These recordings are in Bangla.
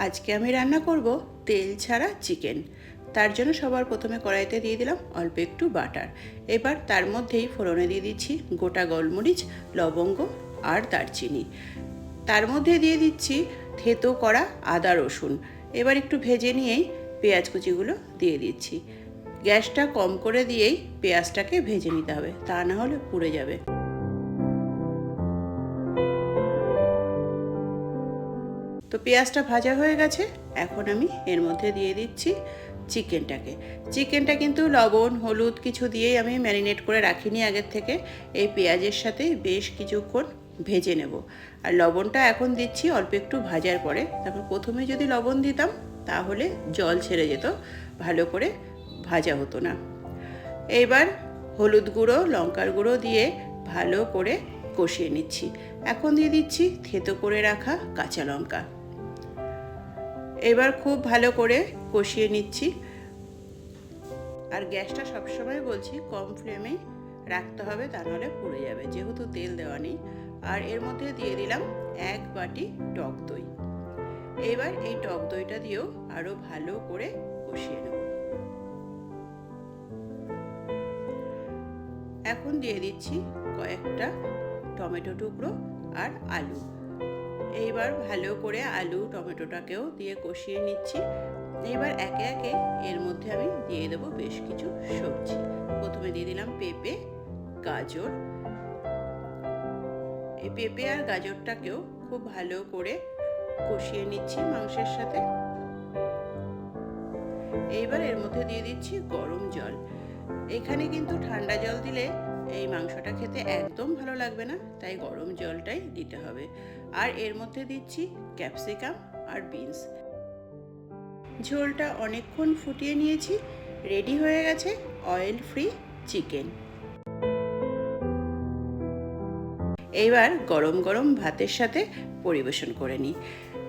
আজকে আমি রান্না করব তেল ছাড়া চিকেন। তার জন্য সবার প্রথমে কড়াইতে দিয়ে দিলাম অল্প একটু বাটার। এবার তার মধ্যেই ফোড়নে দিয়ে দিচ্ছি গোটা গোলমরিচ, লবঙ্গ আর দারচিনি। তার মধ্যে দিয়ে দিচ্ছি থেতো করা আদা রসুন। এবার একটু ভেজে নিয়েই পেঁয়াজ কুচিগুলো দিয়ে দিচ্ছি। গ্যাসটা কম করে দিয়েই পেঁয়াজটাকে ভেজে নিতে হবে, তা না হলে পুড়ে যাবে। তো পেঁয়াজটা ভাজা হয়ে গেছে, এখন আমি এর মধ্যে দিয়ে দিচ্ছি চিকেনটা কিন্তু লবণ হলুদ কিছু দিয়েই আমি ম্যারিনেট করে রাখিনি আগের থেকে। এই পেঁয়াজের সাথে বেশ কিছুক্ষণ ভেজে নেব। আর লবণটা এখন দিচ্ছি অল্প একটু ভাজার পরে। তারপর প্রথমে যদি লবণ দিতাম তাহলে জল ছেড়ে যেত, ভালো করে ভাজা হতো না। এইবার হলুদ গুঁড়ো লঙ্কার গুঁড়ো দিয়ে ভালো করে কষিয়ে নিচ্ছি। এখন দিয়ে দিচ্ছি থেতো করে রাখা কাঁচা লঙ্কা। এবার খুব ভালো করে কষিয়ে নিচ্ছি। আর গ্যাসটা সবসময় বলছি কম ফ্লেমেই রাখতে হবে, তা নাহলে পুড়ে যাবে, যেহেতু তেল দেওয়া নেই। আর এর মধ্যে দিয়ে দিলাম 1 বাটি টক দই। এবার এই টক দইটা দিয়েও আরও ভালো করে কষিয়ে নেব। এখন দিয়ে দিচ্ছি কয়েকটা টমেটো টুকরো আর আলু। এইবার ভালো করে আলু টমেটোটাকেও দিয়ে কষিয়ে নিচ্ছি। এবার একে একে এর মধ্যে আমি দিয়ে দেবো বেশ কিছু সবজি। প্রথমে দিয়ে দিলাম পেঁপে, গাজর। এই পেঁপে আর গাজরটাকেও খুব ভালো করে কষিয়ে নিচ্ছি মাংসের সাথে। এইবার এর মধ্যে দিয়ে দিচ্ছি গরম জল। এখানে কিন্তু ঠান্ডা জল দিলে এই মাংসটা খেতে একদম ভালো লাগবে না, তাই গরম জলটাই দিতে হবে। আর এর মধ্যে দিচ্ছি ক্যাপসিকাম আর বিনস। ঝোলটা অনেকক্ষণ ফুটিয়ে নিয়েছি, রেডি হয়ে গেছে অয়েল ফ্রি চিকেন। এইবার গরম গরম ভাতের সাথে পরিবেশন করে নিই।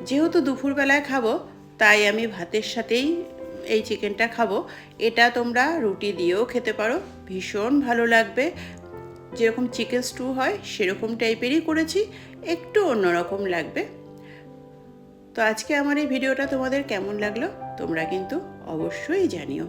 যেহেতু দুপুরবেলায় খাবো, তাই আমি ভাতের সাথেই এই চিকেনটা খাবো। এটা তোমরা রুটি দিয়েও খেতে পারো, ভীষণ ভালো লাগবে। যেরকম চিকেন স্টু হয় সেরকম টাইপেরই করেছি, একটু অন্যরকম লাগবে। তো আজকে আমার এই ভিডিওটা তোমাদের কেমন লাগলো তোমরা কিন্তু অবশ্যই জানিও।